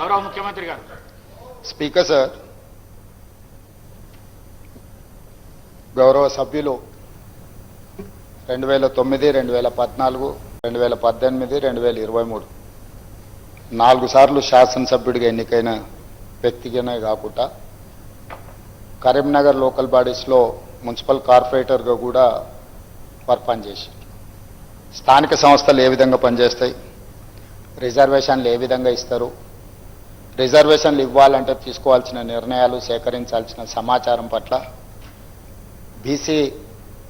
గౌరవ ముఖ్యమంత్రి గారు. స్పీకర్ సార్, గౌరవ సభ్యులు 2009, 2014, 2018, 2023 4 సార్లు శాసనసభ్యుడిగా ఎన్నికైన వ్యక్తిగానే కాకుండా కరీంనగర్ లోకల్ బాడీస్లో మున్సిపల్ కార్పొరేటర్గా కూడా వర్క్ పనిచేసి స్థానిక సంస్థలు ఏ విధంగా పనిచేస్తాయి, రిజర్వేషన్లు ఏ విధంగా ఇస్తారు, రిజర్వేషన్లు ఇవ్వాలంటే తీసుకోవాల్సిన నిర్ణయాలు, సేకరించాల్సిన సమాచారం పట్ల బీసీ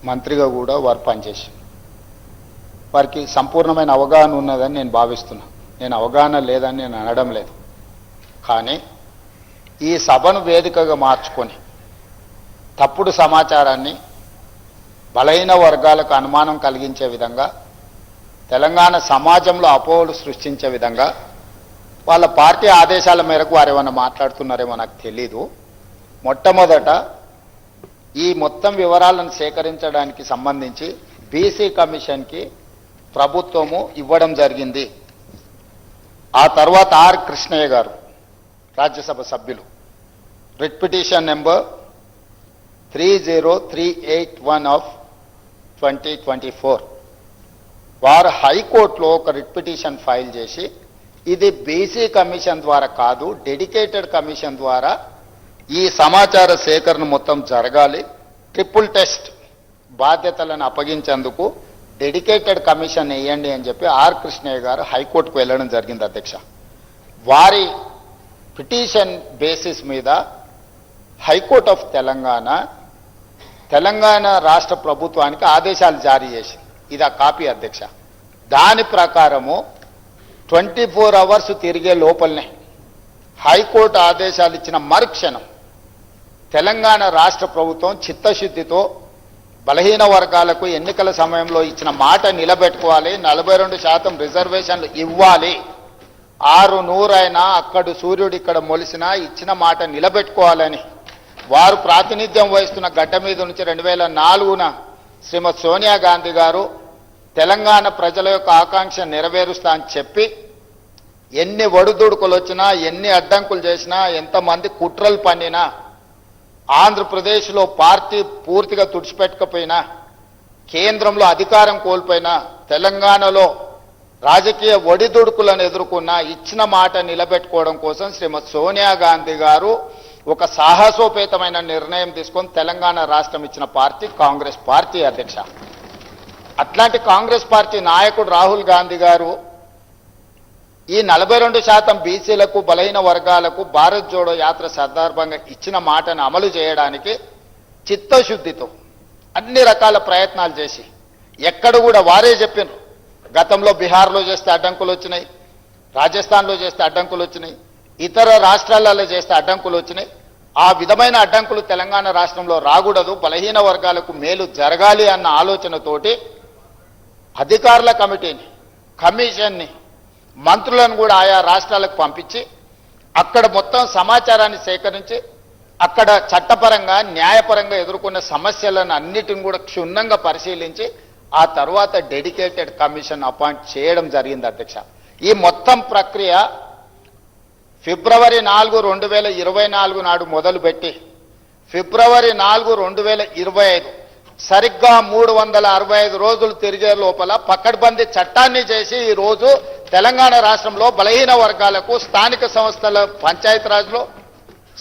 మంత్రిగా కూడా వారు పనిచేసి వారికి సంపూర్ణమైన అవగాహన ఉన్నదని నేను భావిస్తున్నా. నేను అవగాహన లేదని నేను అనడం లేదు. కానీ ఈ సభను వేదికగా మార్చుకొని తప్పుడు సమాచారాన్ని బలహీన వర్గాలకు అనుమానం కలిగించే విధంగా, తెలంగాణ సమాజంలో అపోహలు సృష్టించే విధంగా వాళ్ళ పార్టీ ఆదేశాల మేరకు వారు ఏమన్నా మాట్లాడుతున్నారేమో నాకు తెలీదు. మొట్టమొదట ఈ మొత్తం వివరాలను సేకరించడానికి సంబంధించి బీసీ కమిషన్కి ప్రభుత్వము ఇవ్వడం జరిగింది. ఆ తర్వాత ఆర్ కృష్ణయ్య గారు రాజ్యసభ సభ్యులు రిట్ పిటిషన్ నెంబర్ 30381 ఆఫ్ 2024 వారు హైకోర్టులో ఒక రిట్ పిటిషన్ ఫైల్ చేసి ఇది బీసీ కమిషన్ ద్వారా కాదు, డెడికేటెడ్ కమిషన్ ద్వారా ఈ సమాచార సేకరణ మొత్తం జరగాలి, ట్రిపుల్ టెస్ట్ బాధ్యతలను అప్పగించేందుకు డెడికేటెడ్ కమిషన్ వేయండి అని చెప్పి ఆర్ కృష్ణయ్య గారు హైకోర్టుకు వెళ్ళడం జరిగింది అధ్యక్ష. వారి పిటిషన్ బేసిస్ మీద హైకోర్ట్ ఆఫ్ తెలంగాణ రాష్ట్ర ప్రభుత్వానికి ఆదేశాలు జారీ చేసింది. ఇది ఆ కాపీ అధ్యక్ష. దాని ప్రకారము 24 అవర్స్ తిరిగే లోపలనే హైకోర్టు ఆదేశాలు ఇచ్చిన మరుక్షణం తెలంగాణ రాష్ట్ర ప్రభుత్వం చిత్తశుద్ధితో బలహీన వర్గాలకు ఎన్నికల సమయంలో ఇచ్చిన మాట నిలబెట్టుకోవాలి, 42% రిజర్వేషన్లు ఇవ్వాలి, 600 అయినా అక్కడు సూర్యుడు ఇక్కడ మొలిసినా ఇచ్చిన మాట నిలబెట్టుకోవాలని వారు ప్రాతినిధ్యం వహిస్తున్న గడ్డ మీద నుంచి 2004న శ్రీమతి సోనియా గాంధీ గారు తెలంగాణ ప్రజల యొక్క ఆకాంక్ష నెరవేరుస్తా అని చెప్పి ఎన్ని ఒడిదుడుకులు వచ్చినా, ఎన్ని అడ్డంకులు చేసినా, ఎంతమంది కుట్రలు పన్నినా, ఆంధ్రప్రదేశ్లో పార్టీ పూర్తిగా తుడిచిపెట్టకపోయినా, కేంద్రంలో అధికారం కోల్పోయినా, తెలంగాణలో రాజకీయ ఒడిదుడుకులను ఎదుర్కొన్న ఇచ్చిన మాట నిలబెట్టుకోవడం కోసం శ్రీమతి సోనియా గాంధీ గారు ఒక సాహసోపేతమైన నిర్ణయం తీసుకొని తెలంగాణ రాష్ట్రం ఇచ్చిన పార్టీ కాంగ్రెస్ పార్టీ అధ్యక్ష. అట్లాంటి కాంగ్రెస్ పార్టీ నాయకుడు రాహుల్ గాంధీ గారు ఈ 42% బీసీలకు, బలహీన వర్గాలకు భారత్ జోడో యాత్ర సందర్భంగా ఇచ్చిన మాటను అమలు చేయడానికి చిత్తశుద్ధితో అన్ని రకాల ప్రయత్నాలు చేసి ఎక్కడ కూడా వారే చెప్పారు. గతంలో బీహార్లో చేస్తే అడ్డంకులు వచ్చినాయి, రాజస్థాన్లో చేస్తే అడ్డంకులు వచ్చినాయి, ఇతర రాష్ట్రాలలో చేస్తే అడ్డంకులు వచ్చినాయి. ఆ విధమైన అడ్డంకులు తెలంగాణ రాష్ట్రంలో రాకూడదు, బలహీన వర్గాలకు మేలు జరగాలి అన్న ఆలోచనతోటి అధికారుల కమిటీని, కమిషన్ని, మంత్రులను కూడా ఆయా రాష్ట్రాలకు పంపించి అక్కడ మొత్తం సమాచారాన్ని సేకరించి అక్కడ చట్టపరంగా, న్యాయపరంగా ఎదుర్కొన్న సమస్యలను అన్నిటిని కూడా క్షుణ్ణంగా పరిశీలించి ఆ తర్వాత డెడికేటెడ్ కమిషన్ అపాయింట్ చేయడం జరిగింది అధ్యక్ష. ఈ మొత్తం ప్రక్రియ ఫిబ్రవరి 4, 2024 నాడు మొదలుపెట్టి ఫిబ్రవరి 4, 2025 సరిగ్గా 365 రోజులు తిరిగే లోపల పకడ్బందీ చట్టాన్ని చేసి ఈరోజు తెలంగాణ రాష్ట్రంలో బలహీన వర్గాలకు స్థానిక సంస్థల పంచాయతీరాజ్లో,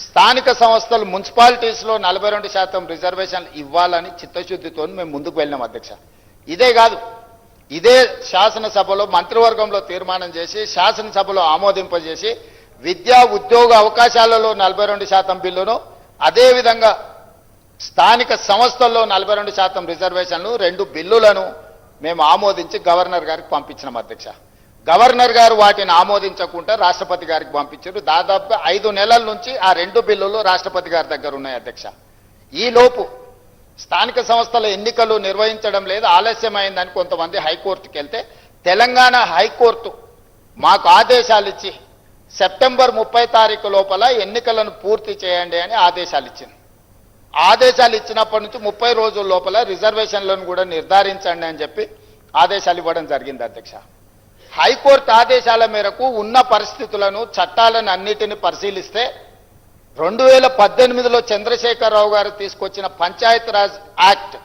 స్థానిక సంస్థలు మున్సిపాలిటీస్లో 42% రిజర్వేషన్లు ఇవ్వాలని చిత్తశుద్ధితో మేము ముందుకు వెళ్ళినాం అధ్యక్ష. ఇదే కాదు, ఇదే శాసనసభలో మంత్రివర్గంలో తీర్మానం చేసి శాసనసభలో ఆమోదింపజేసి విద్యా ఉద్యోగ అవకాశాలలో 42% బిల్లును, అదేవిధంగా స్థానిక సంస్థల్లో 42% రిజర్వేషన్లు 2 బిల్లులను మేము ఆమోదించి గవర్నర్ గారికి పంపించినాం అధ్యక్ష. గవర్నర్ గారు వాటిని ఆమోదించకుండా రాష్ట్రపతి గారికి పంపించారు. దాదాపుగా 5 నెలల నుంచి ఆ 2 బిల్లులు రాష్ట్రపతి గారి దగ్గర ఉన్నాయి అధ్యక్ష. ఈలోపు స్థానిక సంస్థల ఎన్నికలు నిర్వహించడం లేదు, ఆలస్యమైందని కొంతమంది హైకోర్టుకి వెళ్తే తెలంగాణ హైకోర్టు మాకు ఆదేశాలు ఇచ్చి సెప్టెంబర్ 30 తారీఖు లోపల ఎన్నికలను పూర్తి చేయండి అని ఆదేశాలు ఇచ్చింది. ఆదేశాలు ఇచ్చినప్పటి నుంచి 30 రోజుల లోపల రిజర్వేషన్లను కూడా నిర్ధారించండి అని చెప్పి ఆదేశాలు ఇవ్వడం జరిగింది అధ్యక్ష. హైకోర్టు ఆదేశాల మేరకు ఉన్న పరిస్థితులను చట్టాలను అన్నిటిని పరిశీలిస్తే 2018లో చంద్రశేఖరరావు గారు తీసుకొచ్చిన పంచాయతీరాజ్ యాక్ట్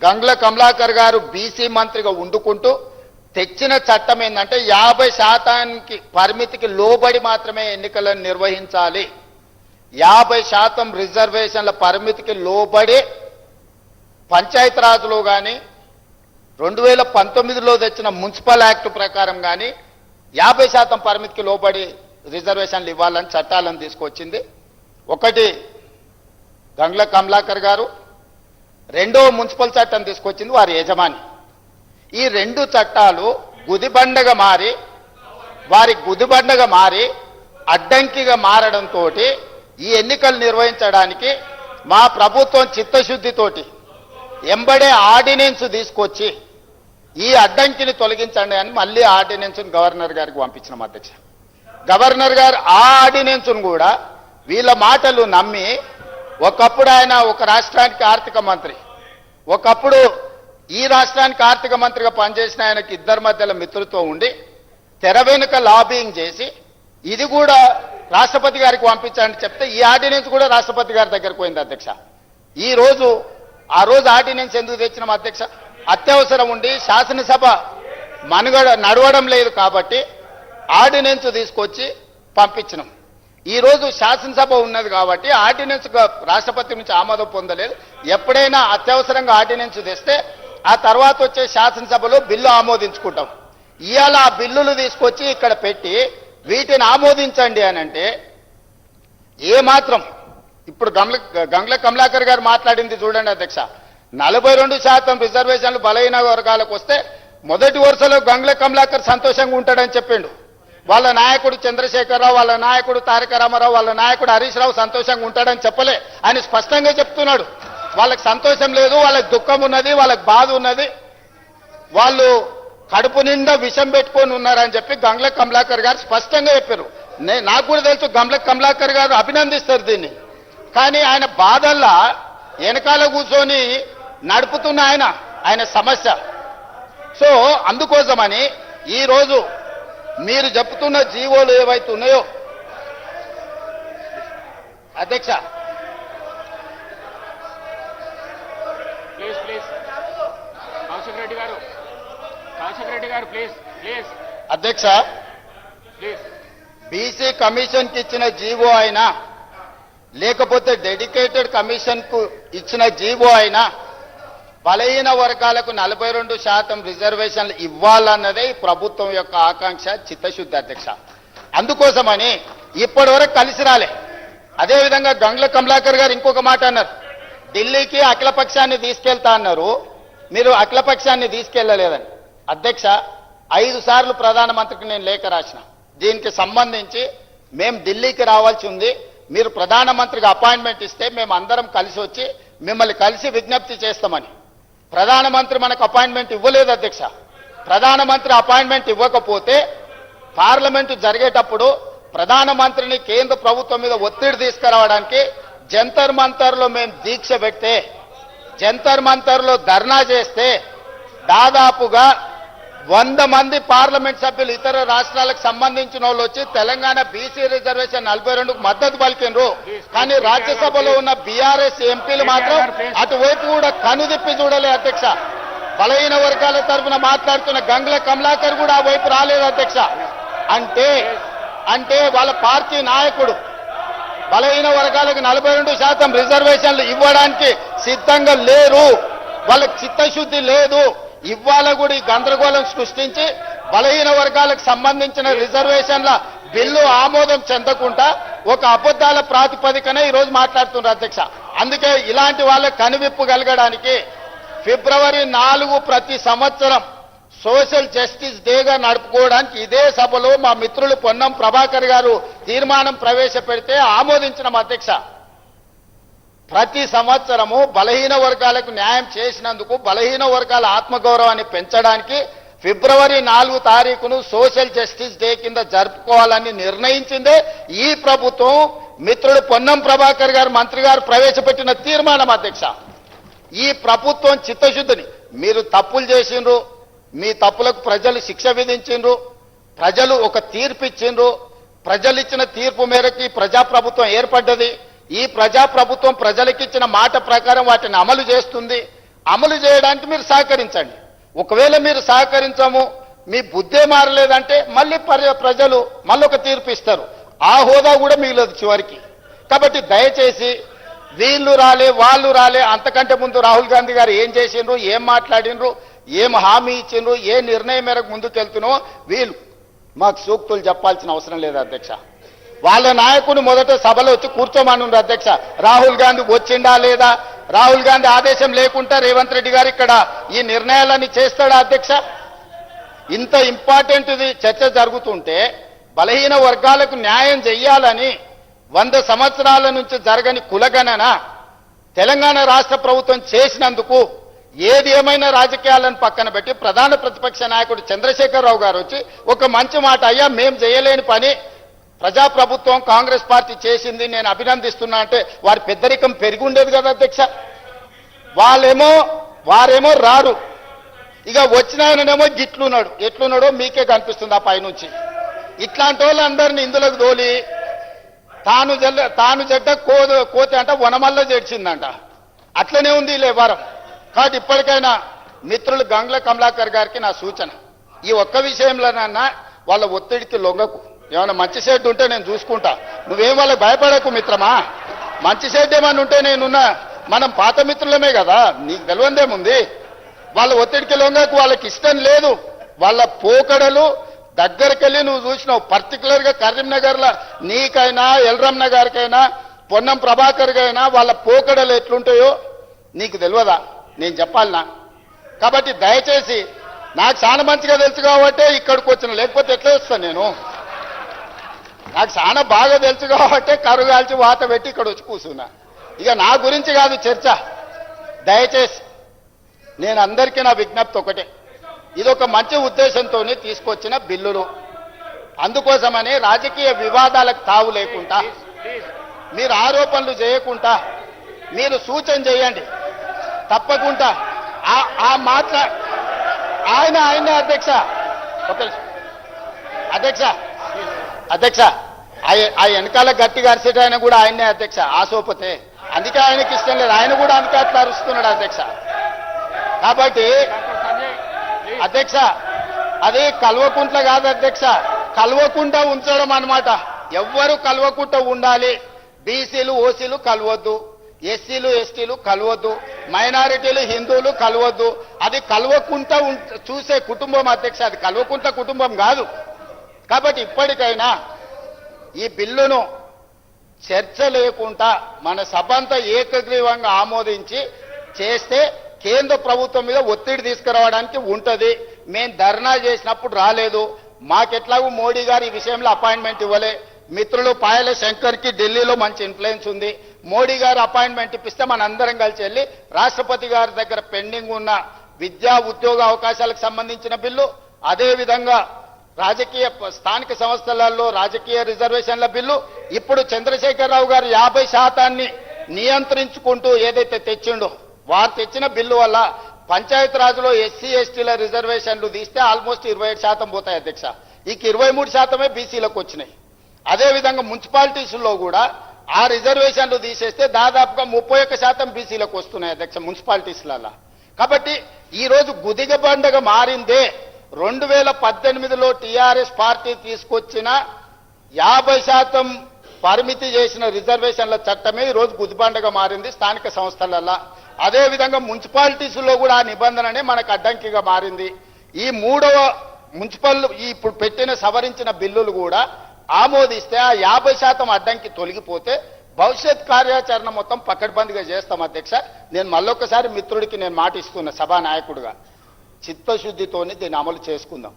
గంగ్ల కమలాకర్ గారు బీసీ మంత్రిగా ఉండుకుంటూ తెచ్చిన చట్టం ఏంటంటే 50% పరిమితికి లోబడి మాత్రమే ఎన్నికలను నిర్వహించాలి. 50% రిజర్వేషన్ల పరిమితికి లోబడి పంచాయతీరాజ్లో కానీ 2019లో తెచ్చిన మున్సిపల్ యాక్ట్ ప్రకారం కానీ 50% పరిమితికి లోబడి రిజర్వేషన్లు ఇవ్వాలని చట్టాలను తీసుకొచ్చింది. ఒకటి గంగ్ల కమలాకర్ గారు, రెండో మున్సిపల్ చట్టం తీసుకొచ్చింది వారి యజమాని. ఈ రెండు చట్టాలు గుదిబండగా మారి అడ్డంకిగా మారడంతో ఈ ఎన్నికలు నిర్వహించడానికి మా ప్రభుత్వం చిత్తశుద్ధితోటి ఎంబడే ఆర్డినెన్స్ తీసుకొచ్చి ఈ అడ్డంకిని తొలగించండి అని మళ్ళీ ఆర్డినెన్స్ను గవర్నర్ గారికి పంపించినాం అధ్యక్ష. గవర్నర్ గారు ఆ ఆర్డినెన్స్ను కూడా వీళ్ళ మాటలు నమ్మి, ఒకప్పుడు ఆయన ఒక రాష్ట్రానికి ఆర్థిక మంత్రి, ఒకప్పుడు ఈ రాష్ట్రానికి ఆర్థిక మంత్రిగా పనిచేసిన ఆయనకి ఇద్దరి మధ్యలో మిత్రులతో ఉండి తెర వెనుక లాబింగ్ చేసి ఇది కూడా రాష్ట్రపతి గారికి పంపించండి చెప్తే ఈ ఆర్డినెన్స్ కూడా రాష్ట్రపతి గారి దగ్గరకు పోయింది అధ్యక్ష. ఆ రోజు ఆర్డినెన్స్ ఎందుకు తెచ్చినాం అధ్యక్ష? అత్యవసరం ఉండి శాసనసభ నడవడం లేదు కాబట్టి ఆర్డినెన్స్ తీసుకొచ్చి పంపించినాం. ఈరోజు శాసనసభ ఉన్నది కాబట్టి ఆర్డినెన్స్ రాష్ట్రపతి నుంచి ఆమోదం పొందలేదు. ఎప్పుడైనా అత్యవసరంగా ఆర్డినెన్స్ తెస్తే ఆ తర్వాత వచ్చే శాసనసభలో బిల్లు ఆమోదించుకుంటాం. ఇవాళ ఆ బిల్లులు తీసుకొచ్చి ఇక్కడ పెట్టి వీటిని ఆమోదించండి అని అంటే ఏమాత్రం ఇప్పుడు గంగ్ల కమలాకర్ గారు మాట్లాడింది చూడండి అధ్యక్ష. 42% రిజర్వేషన్లు బలహీన వర్గాలకు వస్తే మొదటి వరుసలో గంగ్ల కమలాకర్ సంతోషంగా ఉంటాడని చెప్పిండు. వాళ్ళ నాయకుడు చంద్రశేఖరరావు, వాళ్ళ నాయకుడు తారక రామారావు, వాళ్ళ నాయకుడు హరీష్ రావు సంతోషంగా ఉంటాడని చెప్పలే. ఆయన స్పష్టంగా చెప్తున్నాడు వాళ్ళకి సంతోషం లేదు, వాళ్ళకి దుఃఖం ఉన్నది, వాళ్ళకి బాధ ఉన్నది, వాళ్ళు కడుపు నిండా విషం పెట్టుకొని ఉన్నారని చెప్పి గంగ్ల కమలాకర్ గారు స్పష్టంగా చెప్పారు. నాకు కూడా తెలుసు గంగ్ల కమలాకర్ గారు అభినందిస్తారు దీన్ని. కానీ ఆయన బాధల్లా వెనకాల కూర్చొని నడుపుతున్న ఆయన సమస్య. సో అందుకోసమని ఈరోజు మీరు చెప్తున్న జీవోలు ఏవైతే ఉన్నాయో అధ్యక్ష, అధ్యక్ష బీసీ కమిషన్ కి ఇచ్చిన జీవో అయినా లేకపోతే డెడికేటెడ్ కమిషన్ కు ఇచ్చిన జీవో అయినా బలహీన వర్గాలకు 42% రిజర్వేషన్లు ఇవ్వాలన్నదే ఈ ప్రభుత్వం యొక్క ఆకాంక్ష, చిత్తశుద్ధి అధ్యక్ష. అందుకోసమని ఇప్పటి వరకు కలిసి రాలే. అదేవిధంగా గంగ్ల కమలాకర్ గారు ఇంకొక మాట అన్నారు, ఢిల్లీకి అఖిలపక్షాన్ని తీసుకెళ్తా అన్నారు, మీరు అఖిలపక్షాన్ని తీసుకెళ్లలేదని. అధ్యక్ష 5 సార్లు ప్రధానమంత్రికి నేను లేఖ రాసిన, దీనికి సంబంధించి మేము ఢిల్లీకి రావాల్సి ఉంది, మీరు ప్రధానమంత్రికి అపాయింట్మెంట్ ఇస్తే మేము అందరం కలిసి వచ్చి మిమ్మల్ని కలిసి విజ్ఞప్తి చేస్తామని. ప్రధానమంత్రి మనకు అపాయింట్మెంట్ ఇవ్వలేదు అధ్యక్ష. ప్రధానమంత్రి అపాయింట్మెంట్ ఇవ్వకపోతే పార్లమెంటు జరిగేటప్పుడు ప్రధానమంత్రిని కేంద్ర ప్రభుత్వం మీద ఒత్తిడి తీసుకురావడానికి జంతర్ మంతర్లో మేము దీక్ష పెడితే, జంతర్ మంతర్లో ధర్నా చేస్తే దాదాపుగా 100 మంది పార్లమెంట్ సభ్యులు ఇతర రాష్ట్రాలకు సంబంధించిన వాళ్ళు వచ్చి తెలంగాణ బీసీ రిజర్వేషన్ 42కు మద్దతు పలికినరు. కానీ రాజ్యసభలో ఉన్న బీఆర్ఎస్ ఎంపీలు మాత్రం అటువైపు కూడా కనుదిప్పి చూడలే అధ్యక్ష. బలహీన వర్గాల తరఫున మాట్లాడుతున్న గంగ్ల కమలాకర్ కూడా ఆ వైపు రాలేదు అధ్యక్ష. అంటే వాళ్ళ పార్టీ నాయకుడు బలహీన వర్గాలకు 42% రిజర్వేషన్లు ఇవ్వడానికి సిద్ధంగా లేరు, వాళ్ళకి చిత్తశుద్ధి లేదు. ఇవాళ కూడా ఈ గందరగోళం సృష్టించి బలహీన వర్గాలకు సంబంధించిన రిజర్వేషన్ల బిల్లు ఆమోదం చెందకుండా ఒక అబద్ధాల ప్రాతిపదికనే ఈరోజు మాట్లాడుతున్నారు అధ్యక్ష. అందుకే ఇలాంటి వాళ్ళకి కనువిప్పు కలగడానికి ఫిబ్రవరి 4 ప్రతి సంవత్సరం సోషల్ జస్టిస్ డేగా నడుపుకోవడానికి ఇదే సభలో మా మిత్రులు పొన్నం ప్రభాకర్ గారు తీర్మానం ప్రవేశపెడితే ఆమోదించిన అధ్యక్ష. ప్రతి సంవత్సరము బలహీన వర్గాలకు న్యాయం చేసినందుకు బలహీన వర్గాల ఆత్మగౌరవాన్ని పెంచడానికి ఫిబ్రవరి 4 తారీఖును సోషల్ జస్టిస్ డే కింద జరుపుకోవాలని నిర్ణయించిందే ఈ ప్రభుత్వం. మిత్రుడు పొన్నం ప్రభాకర్ గారు మంత్రి గారు ప్రవేశపెట్టిన తీర్మానం అధ్యక్ష. ఈ ప్రభుత్వం చిత్తశుద్ధిని, మీరు తప్పులు చేసిండ్రు, మీ తప్పులకు ప్రజలు శిక్ష విధించిండ్రు, ప్రజలు ఒక తీర్పు ఇచ్చిండ్రు. ప్రజలు ఇచ్చిన తీర్పు మేరకు ప్రజాప్రభుత్వం ఏర్పడ్డది. ఈ ప్రజాప్రభుత్వం ప్రజలకిచ్చిన మాట ప్రకారం వాటిని అమలు చేస్తుంది. అమలు చేయడానికి మీరు సహకరించండి. ఒకవేళ మీరు సహకరించము, మీ బుద్ధే మారలేదంటే మళ్ళీ ప్రజలు మళ్ళొక తీర్పు ఇస్తారు. ఆ హోదా కూడా మిగలదు చివరికి. కాబట్టి దయచేసి వీళ్ళు రాలే వాళ్ళు రాలే, అంతకంటే ముందు రాహుల్ గాంధీ గారు ఏం చేసిండ్రు, ఏం మాట్లాడిండ్రు, ఏం హామీ ఇచ్చిండ్రు, ఏ నిర్ణయం మేరకు ముందుకెళ్తున్నో వీళ్ళు మాకు సూక్తులు చెప్పాల్సిన అవసరం లేదు అధ్యక్ష. వాళ్ళ నాయకుడు మొదట సభలో వచ్చి కూర్చోమనుండ్రు అధ్యక్ష. రాహుల్ గాంధీ వచ్చిండా లేదా, రాహుల్ గాంధీ ఆదేశం లేకుండా రేవంత్ రెడ్డి గారు ఇక్కడ ఈ నిర్ణయాలన్నీ చేస్తాడా అధ్యక్ష? ఇంత ఇంపార్టెంట్ చర్చ జరుగుతుంటే బలహీన వర్గాలకు న్యాయం చెయ్యాలని 100 సంవత్సరాల నుంచి జరగని కులగణన తెలంగాణ రాష్ట్ర ప్రభుత్వం చేసినందుకు ఏది ఏమైనా రాజకీయాలను పక్కన పెట్టి ప్రధాన ప్రతిపక్ష నాయకుడు చంద్రశేఖరరావు గారు వచ్చి ఒక మంచి మాట, అయ్యా మేం చేయలేని పని ప్రజాప్రభుత్వం కాంగ్రెస్ పార్టీ చేసింది, నేను అభినందిస్తున్నా అంటే వారి పెద్దరికం పెరిగి ఉండేది కదా అధ్యక్ష. వారేమో రారు, ఇక వచ్చిన ఆయననేమో గిట్లున్నాడు, ఎట్లున్నాడో మీకే కనిపిస్తుంది ఆ పైనుంచి. ఇట్లాంటి వాళ్ళందరినీ ఇందులోకి దోలి తాను చెడ్డ కోతి అంట వనమల్ల చేర్చిందంట. అట్లనే ఉంది ఈ వ్యవహారం. కాబట్టి ఇప్పటికైనా మిత్రులు గంగుల కమలాకర్ గారికి నా సూచన, ఈ ఒక్క విషయంలోనన్నా వాళ్ళ ఒత్తిడికి లొంగకు. ఏమైనా మంచి షెడ్ ఉంటే నేను చూసుకుంటా, నువ్వేం వాళ్ళకి భయపడకు మిత్రమా. మంచి షెడ్ ఏమన్నా ఉంటే నేనున్నా, మనం పాత మిత్రులమే కదా, నీకు తెలియందేముంది. వాళ్ళ ఒత్తిడికి లొంగకు, వాళ్ళకి ఇష్టం లేదు. వాళ్ళ పోకడలు దగ్గరికి వెళ్ళి నువ్వు చూసినావు. పర్టికులర్గా కరీంనగర్లో నీకైనా ఎల్రమ్న గారికైనా పొన్నం ప్రభాకర్ గైనా వాళ్ళ పోకడలు ఎట్లుంటాయో నీకు తెలియదా, నేను చెప్పాలనా? కాబట్టి దయచేసి నాకు చాలా మంచిగా తెలుసు కాబట్టే ఇక్కడికి వచ్చిన, లేకపోతే ఎట్లా వస్తాను నేను? నాకు చాలా బాగా తెలుసు కాబట్టే కరుగాల్చి వాత పెట్టి ఇక్కడ వచ్చి కూర్చున్నా. ఇక నా గురించి కాదు చర్చ. దయచేసి నేను అందరికీ నా విజ్ఞప్తి ఒకటే, ఇదొక మంచి ఉద్దేశంతో తీసుకొచ్చిన బిల్లులు. అందుకోసమని రాజకీయ వివాదాలకు తావు లేకుండా, మీరు ఆరోపణలు చేయకుండా మీరు సూచన చేయండి. తప్పకుండా ఆయన అధ్యక్ష అధ్యక్ష ఆ వెనకాల గట్టిగా అరిసేట ఆయన కూడా ఆయనే అధ్యక్ష, ఆసోపతే. అందుకే ఆయనకి ఇష్టం లేదు, ఆయన కూడా అందుకే అట్లా అరుస్తున్నాడు అధ్యక్ష. కాబట్టి అధ్యక్ష అది కల్వకుంట్ల కాదు అధ్యక్ష, కల్వకుండా ఉంచడం అన్నమాట. ఎవ్వరు కల్వకుండా ఉండాలి. బీసీలు ఓసీలు కలవద్దు, ఎస్సీలు ఎస్టీలు కలవద్దు, మైనారిటీలు హిందువులు కలవద్దు. అది కలవకుండా చూసే కుటుంబం అధ్యక్ష, అది కలవకుండా కుటుంబం కాదు. కాబట్టి ఇప్పటికైనా ఈ బిల్లును చర్చ లేకుండా మన సభ అంతా ఏకగ్రీవంగా ఆమోదించి చేస్తే కేంద్ర ప్రభుత్వం మీద ఒత్తిడి తీసుకురావడానికి ఉంటుంది. మేము ధర్నా చేసినప్పుడు రాలేదు, మాకెట్లాగూ మోడీ గారు ఈ విషయంలో అపాయింట్మెంట్ ఇవ్వలే. మిత్రులు పాయల శంకర్కి ఢిల్లీలో మంచి ఇన్ఫ్లుయెన్స్ ఉంది, మోడీ గారు అపాయింట్మెంట్ ఇప్పిస్తే మనందరం కలిసి వెళ్ళి రాష్ట్రపతి గారి దగ్గర పెండింగ్ ఉన్న విద్యా ఉద్యోగ అవకాశాలకు సంబంధించిన బిల్లు, అదేవిధంగా రాజకీయ స్థానిక సంస్థలలో రాజకీయ రిజర్వేషన్ల బిల్లు, ఇప్పుడు చంద్రశేఖరరావు గారు 50% నియంత్రించుకుంటూ ఏదైతే తెచ్చిండో వారు తెచ్చిన బిల్లు వల్ల పంచాయతీ రాజులో ఎస్సీ ఎస్టీల రిజర్వేషన్లు తీస్తే ఆల్మోస్ట్ 27% పోతాయి అధ్యక్ష. ఇక 23% బీసీలకు వచ్చినాయి. అదేవిధంగా మున్సిపాలిటీస్లో కూడా ఆ రిజర్వేషన్లు తీసేస్తే దాదాపుగా 31% బీసీలకు వస్తున్నాయి అధ్యక్ష మున్సిపాలిటీస్లలో. కాబట్టి ఈరోజు గుదిగ బండగా మారిందే 2018లో టీఆర్ఎస్ పార్టీ తీసుకొచ్చిన 50% పరిమితి చేసిన రిజర్వేషన్ల చట్టమే ఈరోజు గుదిబండగా మారింది స్థానిక సంస్థలలో. అదేవిధంగా మున్సిపాలిటీస్లో కూడా ఆ నిబంధననే మనకు అడ్డంకిగా మారింది. ఈ మూడవ మున్సిపల్ ఇప్పుడు పెట్టిన సవరించిన బిల్లులు కూడా ఆమోదిస్తే ఆ 50% అడ్డంకి తొలగిపోతే భవిష్యత్ కార్యాచరణ మొత్తం పకడ్బందీగా చేస్తాం అధ్యక్ష. నేను మళ్ళొకసారి మిత్రుడికి నేను మాట ఇస్తున్నా సభా నాయకుడిగా, చిత్తశుద్ధితోని దీన్ని అమలు చేసుకుందాం.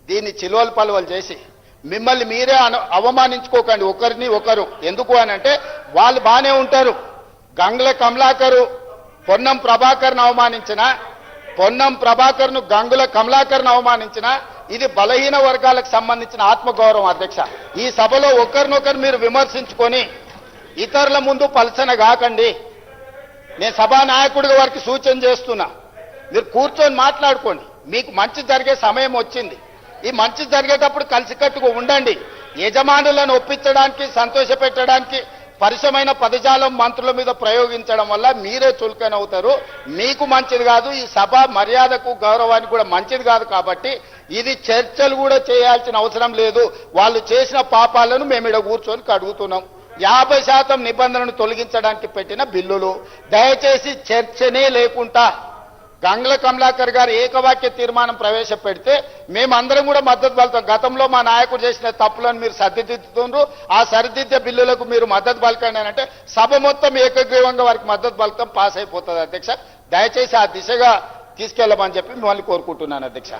దీన్ని చిలువలు పలువలు చేసి మిమ్మల్ని మీరే అవమానించుకోకండి ఒకరిని ఒకరు. ఎందుకు అని అంటే వాళ్ళు బాగానే ఉంటారు. గంగుల కమలాకరు పొన్నం ప్రభాకర్ను అవమానించిన, పొన్నం ప్రభాకర్ను గంగుల కమలాకర్ను అవమానించిన ఇది బలహీన వర్గాలకు సంబంధించిన ఆత్మగౌరవం అధ్యక్ష. ఈ సభలో ఒకరినొకరు మీరు విమర్శించుకొని ఇతరుల ముందు పలసన కాకండి. నేను సభా నాయకుడిగా వారికి సూచన చేస్తున్నా, మీరు కూర్చొని మాట్లాడుకోండి. మీకు మంచి జరిగే సమయం వచ్చింది. ఈ మంచి జరిగేటప్పుడు కలిసికట్టుగా ఉండండి. యజమానులను ఒప్పించడానికి, సంతోషపెట్టడానికి పరిశమైన పదజాలం మంత్రుల మీద ప్రయోగించడం వల్ల మీరే చులకనవుతారు. మీకు మంచిది కాదు, ఈ సభ మర్యాదకు గౌరవానికి కూడా మంచిది కాదు. కాబట్టి ఇది చర్చలు కూడా చేయాల్సిన అవసరం లేదు. వాళ్ళు చేసిన పాపాలను మేము ఇక్కడ కూర్చొని కడుగుతున్నాం. 50% నిబంధనను తొలగించడానికి పెట్టిన బిల్లులు. దయచేసి చర్చనే లేకుండా గంగ్ల కమలాకర్ గారు ఏకవాక్య తీర్మానం ప్రవేశపెడితే మేమందరం కూడా మద్దతు పలుకుతాం. గతంలో మా నాయకుడు చేసిన తప్పులను మీరు సరిదిద్దుతుండ్రు, ఆ సరిదిద్దే బిల్లులకు మీరు మద్దతు పలకండి అని అంటే సభ మొత్తం ఏకగ్రీవంగా వారికి మద్దతు పలుకుతాం, పాస్ అయిపోతుంది అధ్యక్ష. దయచేసి ఆ దిశగా తీసుకెళ్లమని చెప్పి మిమ్మల్ని కోరుకుంటున్నాను అధ్యక్ష.